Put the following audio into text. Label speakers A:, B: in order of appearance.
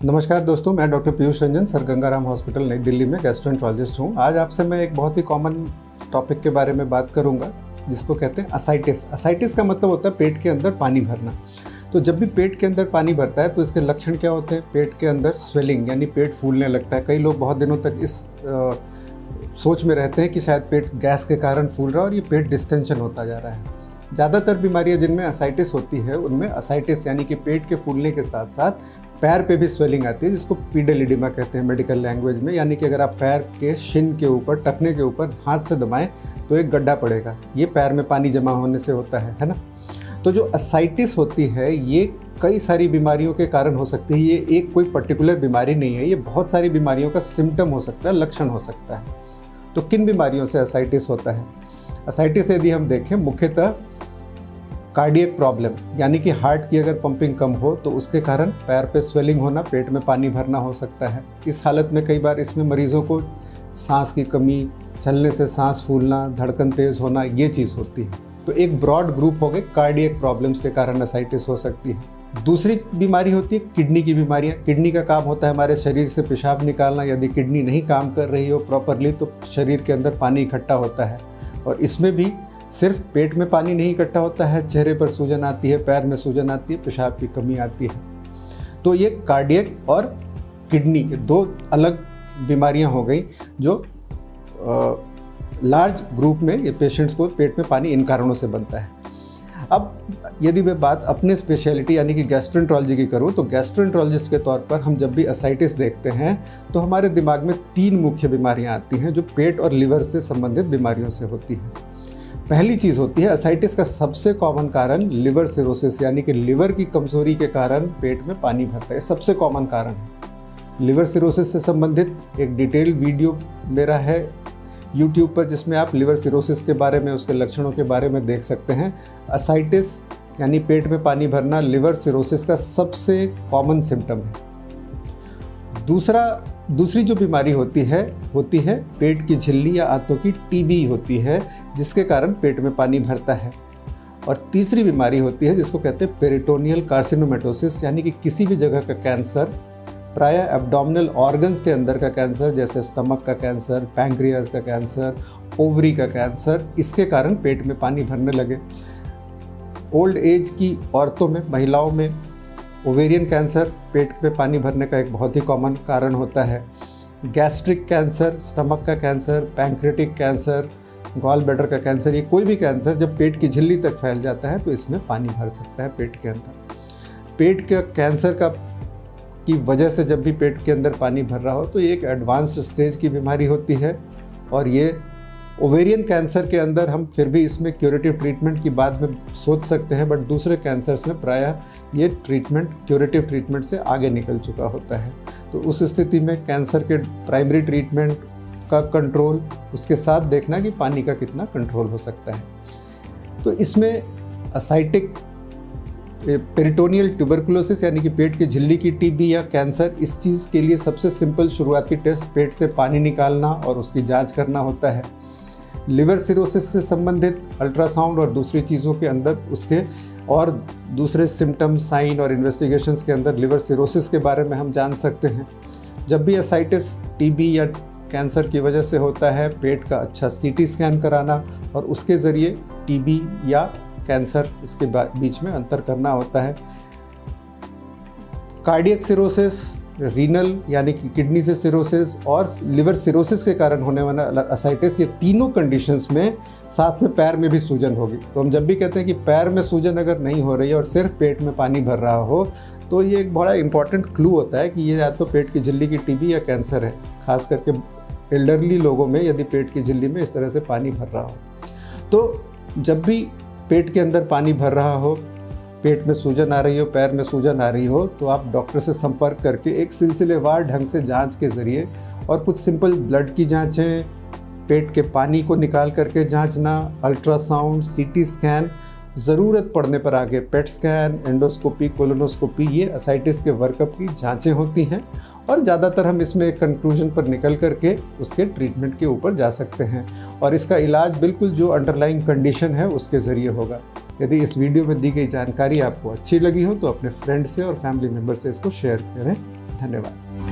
A: नमस्कार दोस्तों, मैं doctor Piyush Ranjan, sir Gangaram hospital नई दिल्ली में गैस्ट्रोएंटरोलॉजिस्ट हूँ। आज आपसे मैं एक बहुत ही कॉमन टॉपिक के बारे में बात करूँगा जिसको कहते हैं असाइटिस। असाइटिस का मतलब होता है पेट के अंदर पानी भरना। तो जब भी पेट के अंदर पानी भरता है तो इसके लक्षण क्या होते हैं? पेट के अंदर स्वेलिंग यानी पेट फूलने लगता है। कई लोग बहुत दिनों तक इस सोच में रहते हैं कि शायद पेट गैस के कारण फूल रहा है और ये पेट डिस्टेंशन होता जा रहा है। ज़्यादातर बीमारियां जिनमें असाइटिस होती है उनमें असाइटिस यानी कि पेट के फूलने के साथ साथ पैर पे भी स्वेलिंग आती है, जिसको पीडेलिडिमा कहते हैं मेडिकल लैंग्वेज में। यानी कि अगर आप पैर के शिन के ऊपर, टखने के ऊपर हाथ से दबाएं तो एक गड्ढा पड़ेगा। ये पैर में पानी जमा होने से होता है ना। तो जो असाइटिस होती है ये कई सारी बीमारियों के कारण हो सकती है। ये एक कोई पर्टिकुलर बीमारी नहीं है, ये बहुत सारी बीमारियों का सिम्टम हो सकता है, लक्षण हो सकता है। तो किन बीमारियों से असाइटिस होता है? असाइटिस यदि हम देखें मुख्यतः कार्डियक प्रॉब्लम यानी कि हार्ट की अगर पंपिंग कम हो तो उसके कारण पैर पे स्वेलिंग होना, पेट में पानी भरना हो सकता है। इस हालत में कई बार इसमें मरीज़ों को सांस की कमी, चलने से सांस फूलना, धड़कन तेज़ होना, ये चीज़ होती है। तो एक ब्रॉड ग्रुप हो गए कार्डियक प्रॉब्लम्स के कारण असाइटिस हो सकती है। दूसरी बीमारी होती है किडनी की बीमारियाँ। किडनी का काम होता है हमारे शरीर से पेशाब निकालना। यदि किडनी नहीं काम कर रही हो प्रॉपरली तो शरीर के अंदर पानी इकट्ठा होता है, और इसमें भी सिर्फ पेट में पानी नहीं इकट्ठा होता है, चेहरे पर सूजन आती है, पैर में सूजन आती है, पेशाब की कमी आती है। तो ये कार्डियक और किडनी दो अलग बीमारियां हो गई जो लार्ज ग्रुप में ये पेशेंट्स को पेट में पानी इन कारणों से बनता है। अब यदि मैं बात अपने स्पेशलिटी यानी कि गैस्ट्रोएंटरोलॉजी की करूँ तो गैस्ट्रोएंटरोलॉजिस्ट के तौर पर हम जब भी असाइटिस देखते हैं तो हमारे दिमाग में 3 मुख्य बीमारियां आती हैं जो पेट और लिवर से संबंधित बीमारियों से होती हैं। पहली चीज़ होती है असाइटिस का सबसे कॉमन कारण लिवर सिरोसिस यानी कि लिवर की कमजोरी के कारण पेट में पानी भरता है। सबसे कॉमन कारण है। लिवर सिरोसिस से संबंधित एक डिटेल्ड वीडियो मेरा है यूट्यूब पर जिसमें आप लिवर सिरोसिस के बारे में, उसके लक्षणों के बारे में देख सकते हैं। असाइटिस यानी पेट में पानी भरना लिवर सिरोसिस का सबसे कॉमन सिम्टम है। दूसरी जो बीमारी होती है पेट की झिल्ली या आंतों की टीबी होती है जिसके कारण पेट में पानी भरता है। और तीसरी बीमारी होती है जिसको कहते हैं पेरिटोनियल कार्सिनोमेटोसिस यानी कि किसी भी जगह का कैंसर, प्रायः एब्डोमिनल ऑर्गन्स के अंदर का कैंसर जैसे स्टमक का कैंसर, पैंक्रियाज का कैंसर, ओवरी का कैंसर, इसके कारण पेट में पानी भरने लगे। ओल्ड एज की औरतों में, महिलाओं में ओवेरियन कैंसर पेट में पानी भरने का एक बहुत ही कॉमन कारण होता है। गैस्ट्रिक कैंसर, स्टमक का cancer, pancreatic cancer, gall bladder का कैंसर, ये कोई भी कैंसर जब पेट की झिल्ली तक फैल जाता है तो इसमें पानी भर सकता है पेट के अंदर। पेट के कैंसर की वजह से जब भी पेट के अंदर पानी भर रहा हो तो ये एक एडवांस स्टेज की बीमारी होती है। और ये ओवेरियन कैंसर के अंदर हम फिर भी इसमें क्यूरेटिव ट्रीटमेंट की बाद में सोच सकते हैं, बट दूसरे कैंसर्स में प्रायः ये ट्रीटमेंट क्यूरेटिव ट्रीटमेंट से आगे निकल चुका होता है। तो उस स्थिति में कैंसर के प्राइमरी ट्रीटमेंट का कंट्रोल, उसके साथ देखना कि पानी का कितना कंट्रोल हो सकता है। तो इसमें असाइटिक पेरिटोनियल ट्यूबरकुलोसिस यानी कि पेट की झिल्ली की टीबी या कैंसर, इस चीज़ के लिए सबसे सिंपल शुरुआती टेस्ट पेट से पानी निकालना और उसकी जांच करना होता है। लिवर सिरोसिस से संबंधित अल्ट्रासाउंड और दूसरी चीज़ों के अंदर उसके और दूसरे सिम्टम, साइन और इन्वेस्टिगेशंस के अंदर लिवर सिरोसिस के बारे में हम जान सकते हैं। जब भी असाइटिस टीबी या कैंसर की वजह से होता है, पेट का अच्छा सीटी स्कैन कराना और उसके ज़रिए टीबी या कैंसर इसके बीच में अंतर करना होता है। कार्डियक सिरोसिस, रीनल यानी कि किडनी से सिरोसिस और लिवर सिरोसिस के कारण होने वाला असाइटिस, ये तीनों कंडीशंस में साथ में पैर में भी सूजन होगी। तो हम जब भी कहते हैं कि पैर में सूजन अगर नहीं हो रही है और सिर्फ पेट में पानी भर रहा हो तो ये एक बड़ा इंपॉर्टेंट क्लू होता है कि ये या तो पेट की झिल्ली की टीबी या कैंसर है। खास करके एल्डरली लोगों में यदि पेट की झिल्ली में इस तरह से पानी भर रहा हो, तो जब भी पेट के अंदर पानी भर रहा हो, पेट में सूजन आ रही हो, पैर में सूजन आ रही हो, तो आप डॉक्टर से संपर्क करके एक सिलसिलेवार ढंग से जांच के ज़रिए और कुछ सिंपल ब्लड की जांचें, पेट के पानी को निकाल करके जांचना, अल्ट्रासाउंड, सीटी स्कैन ज़रूरत पड़ने पर आगे पेट स्कैन, एंडोस्कोपी, कोलोनोस्कोपी, ये असाइटिस के वर्कअप की जांचें होती हैं और ज़्यादातर हम इसमें एक कंक्लूजन पर निकल करके उसके ट्रीटमेंट के ऊपर जा सकते हैं और इसका इलाज बिल्कुल जो अंडरलाइंग कंडीशन है उसके ज़रिए होगा। यदि इस वीडियो में दी गई जानकारी आपको अच्छी लगी हो तो अपने फ्रेंड से और फैमिली मेम्बर से इसको शेयर करें। धन्यवाद।